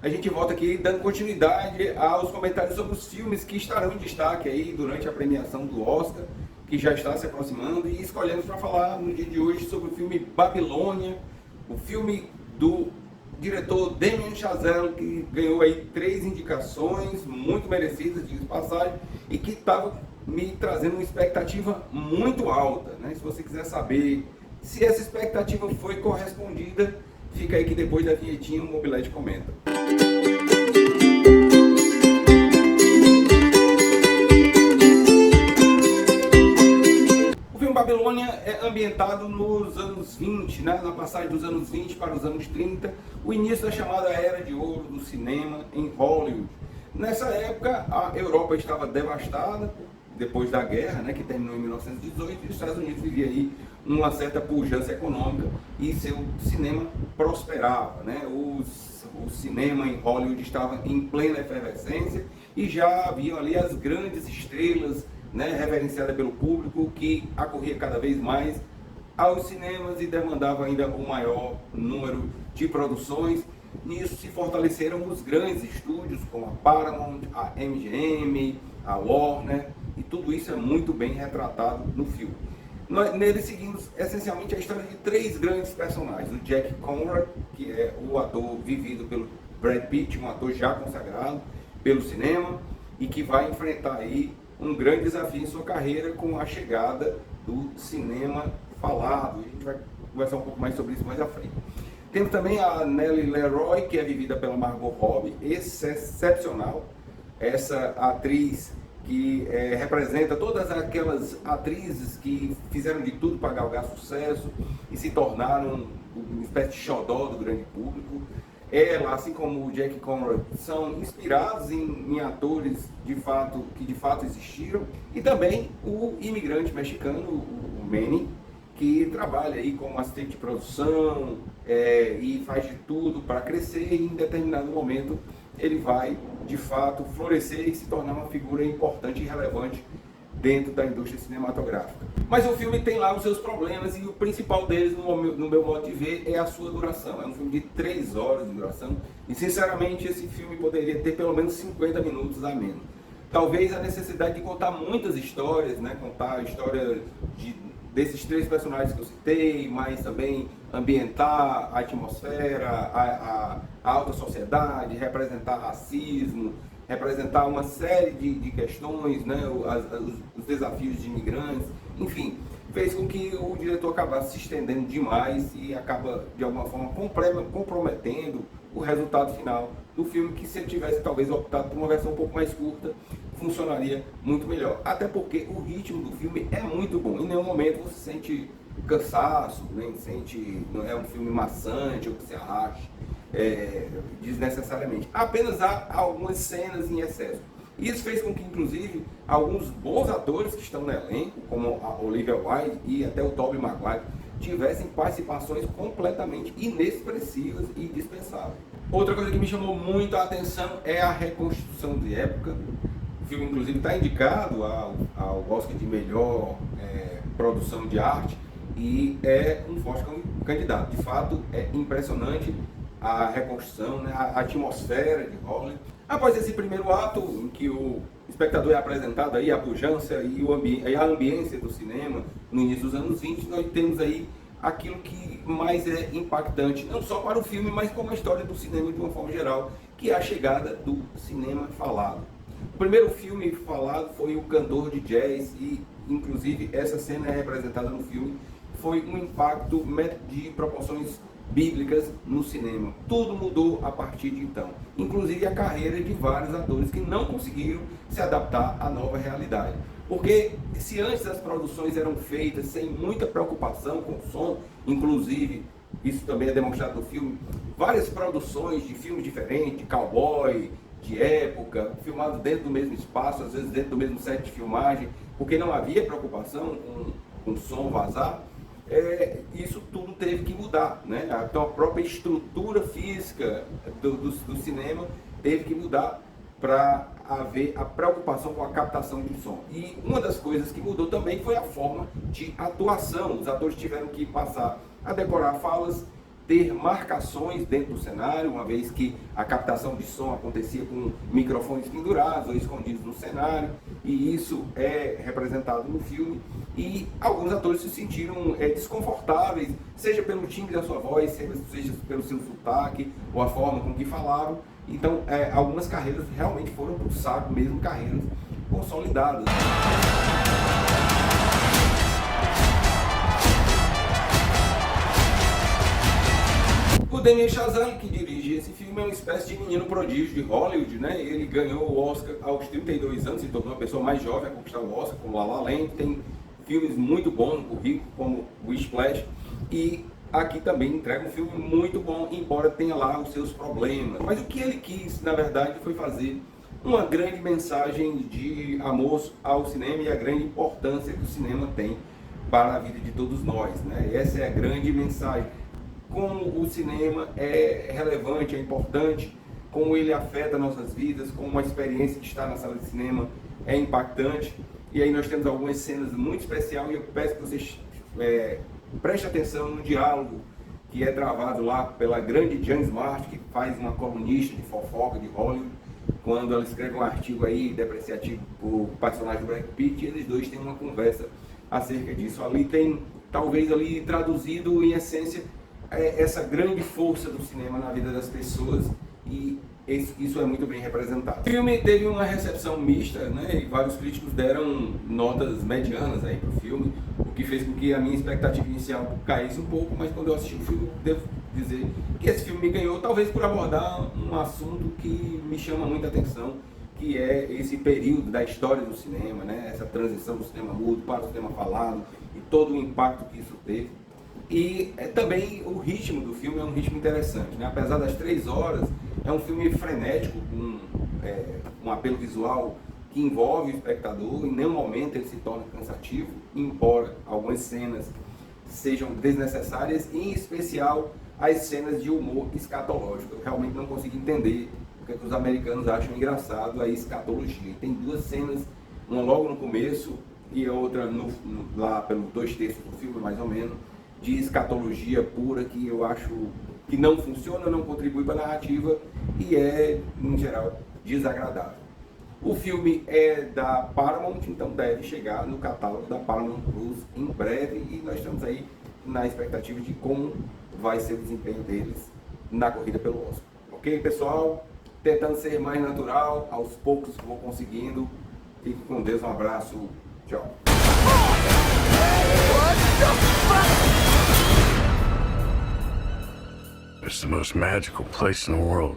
A gente volta aqui dando continuidade aos comentários sobre os filmes que estarão em destaque aí durante a premiação do Oscar, que já está se aproximando, e escolhemos para falar no dia de hoje sobre o filme Babilônia, o filme do diretor Damien Chazelle, que ganhou aí 3 indicações muito merecidas, diga-se de passagem, e que estava me trazendo uma expectativa muito alta, né? Se você quiser saber se essa expectativa foi correspondida, fica aí que depois da vinhetinha o Mobilete comenta. O filme Babilônia é ambientado nos anos 20, né? Na passagem dos anos 20 para os anos 30, o início da chamada Era de Ouro do cinema em Hollywood. Nessa época, a Europa estava devastada depois da guerra, né, que terminou em 1918, e os Estados Unidos vivia aí uma certa pujança econômica e seu cinema prosperava, né? O cinema em Hollywood estava em plena efervescência e já haviam ali as grandes estrelas, né, reverenciadas pelo público, que acorria cada vez mais aos cinemas e demandava ainda um maior número de produções. Nisso se fortaleceram os grandes estúdios como a Paramount, a MGM, a Warner, e tudo isso é muito bem retratado no filme. Nele seguimos essencialmente a história de 3 grandes personagens. O Jack Conrad, que é o ator vivido pelo Brad Pitt, um ator já consagrado pelo cinema, e que vai enfrentar aí um grande desafio em sua carreira com a chegada do cinema falado. A gente vai conversar um pouco mais sobre isso mais à frente. Temos também a Nellie Leroy, que é vivida pela Margot Robbie, excepcional. Essa atriz que representa todas aquelas atrizes que fizeram de tudo para galgar sucesso e se tornaram uma espécie de xodó do grande público. Ela, assim como o Jack Conrad, são inspirados em atores que de fato existiram, e também o imigrante mexicano, o Manny, que trabalha aí como assistente de produção e faz de tudo para crescer, e em determinado momento ele vai de fato florescer e se tornar uma figura importante e relevante dentro da indústria cinematográfica. Mas o filme tem lá os seus problemas, e o principal deles, no meu modo de ver, é a sua duração. É um filme de 3 horas de duração, e sinceramente esse filme poderia ter pelo menos 50 minutos a menos. Talvez a necessidade de contar muitas histórias, né? Contar a história desses 3 personagens que eu citei, mas também ambientar a atmosfera, a alta sociedade, representar racismo, representar uma série de questões, né? Os desafios de imigrantes, enfim, fez com que o diretor acabasse se estendendo demais e acaba de alguma forma comprometendo o resultado final do filme, que se ele tivesse talvez optado por uma versão um pouco mais curta, funcionaria muito melhor. Até porque o ritmo do filme é muito bom, em nenhum momento você sente cansaço, nem sente, não é um filme maçante ou que se arraste desnecessariamente. Apenas há algumas cenas em excesso. Isso fez com que, inclusive, alguns bons atores que estão no elenco, como a Olivia Wilde e até o Tobey Maguire, tivessem participações completamente inexpressivas e dispensáveis. Outra coisa que me chamou muito a atenção é a reconstrução de época. O filme, inclusive, está indicado ao Oscar de melhor produção de arte, e é um forte candidato. De fato, é impressionante a reconstrução, né, a atmosfera de Hollywood. Após esse primeiro ato, em que o espectador é apresentado aí a pujança e a ambiência do cinema no início dos anos 20, nós temos aí aquilo que mais é impactante, não só para o filme, mas como a história do cinema de uma forma geral, que é a chegada do cinema falado. O primeiro filme falado foi O Cantor de Jazz, e inclusive essa cena é representada no filme. Foi um impacto de proporções bíblicas no cinema. Tudo mudou a partir de então, inclusive a carreira de vários atores que não conseguiram se adaptar à nova realidade. Porque se antes as produções eram feitas sem muita preocupação com o som, inclusive, isso também é demonstrado no filme, várias produções de filmes diferentes, de cowboy, de época, filmados dentro do mesmo espaço, às vezes dentro do mesmo set de filmagem, porque não havia preocupação com o som vazar. Isso tudo teve que mudar, né? Então a própria estrutura física do cinema teve que mudar para haver a preocupação com a captação de som. E uma das coisas que mudou também foi a forma de atuação. Os atores tiveram que passar a decorar falas, ter marcações dentro do cenário, uma vez que a captação de som acontecia com microfones pendurados ou escondidos no cenário, e isso é representado no filme. E alguns atores se sentiram desconfortáveis, seja pelo timbre da sua voz, seja pelo seu sotaque ou a forma com que falavam. Então, algumas carreiras realmente foram para o saco, mesmo carreiras consolidadas. O Damien Chazelle, que dirige esse filme, é uma espécie de menino prodígio de Hollywood, né? Ele ganhou o Oscar aos 32 anos, se tornou a pessoa mais jovem a conquistar o Oscar, como La La Land. Tem filmes muito bons no currículo, como Whiplash, e aqui também entrega um filme muito bom, embora tenha lá os seus problemas. Mas o que ele quis, na verdade, foi fazer uma grande mensagem de amor ao cinema e a grande importância que o cinema tem para a vida de todos nós, né? Essa é a grande mensagem. Como o cinema é relevante, é importante, como ele afeta nossas vidas, como a experiência de estar na sala de cinema é impactante. E aí nós temos algumas cenas muito especiais e eu peço que vocês prestem atenção no diálogo que é travado lá pela grande Jane Smart, que faz uma colunista de fofoca de Hollywood, quando ela escreve um artigo aí depreciativo por personagem do Brad Pitt, e eles dois têm uma conversa acerca disso. Ali tem, talvez ali traduzido em essência, essa grande força do cinema na vida das pessoas, e isso é muito bem representado. O filme teve uma recepção mista, né, e vários críticos deram notas medianas aí para o filme, o que fez com que a minha expectativa inicial caísse um pouco, mas quando eu assisti o filme, devo dizer que esse filme me ganhou, talvez por abordar um assunto que me chama muita atenção, que é esse período da história do cinema, né, essa transição do cinema mudo para o cinema falado e todo o impacto que isso teve. E também o ritmo do filme é um ritmo interessante, né? Apesar das 3 horas, é um filme frenético, com um apelo visual que envolve o espectador. Em nenhum momento ele se torna cansativo, embora algumas cenas sejam desnecessárias, em especial as cenas de humor escatológico. Eu realmente não consigo entender porque que os americanos acham engraçado a escatologia. Tem 2 cenas, uma logo no começo e a outra lá pelos 2/3 do filme, mais ou menos, de escatologia pura, que eu acho que não funciona, não contribui para a narrativa e é, em geral, desagradável. O filme é da Paramount, então deve chegar no catálogo da Paramount Plus em breve, e nós estamos aí na expectativa de como vai ser o desempenho deles na corrida pelo Oscar. Ok, pessoal? Tentando ser mais natural, aos poucos vou conseguindo. Fique com Deus, um abraço, tchau. It's the most magical place in the world.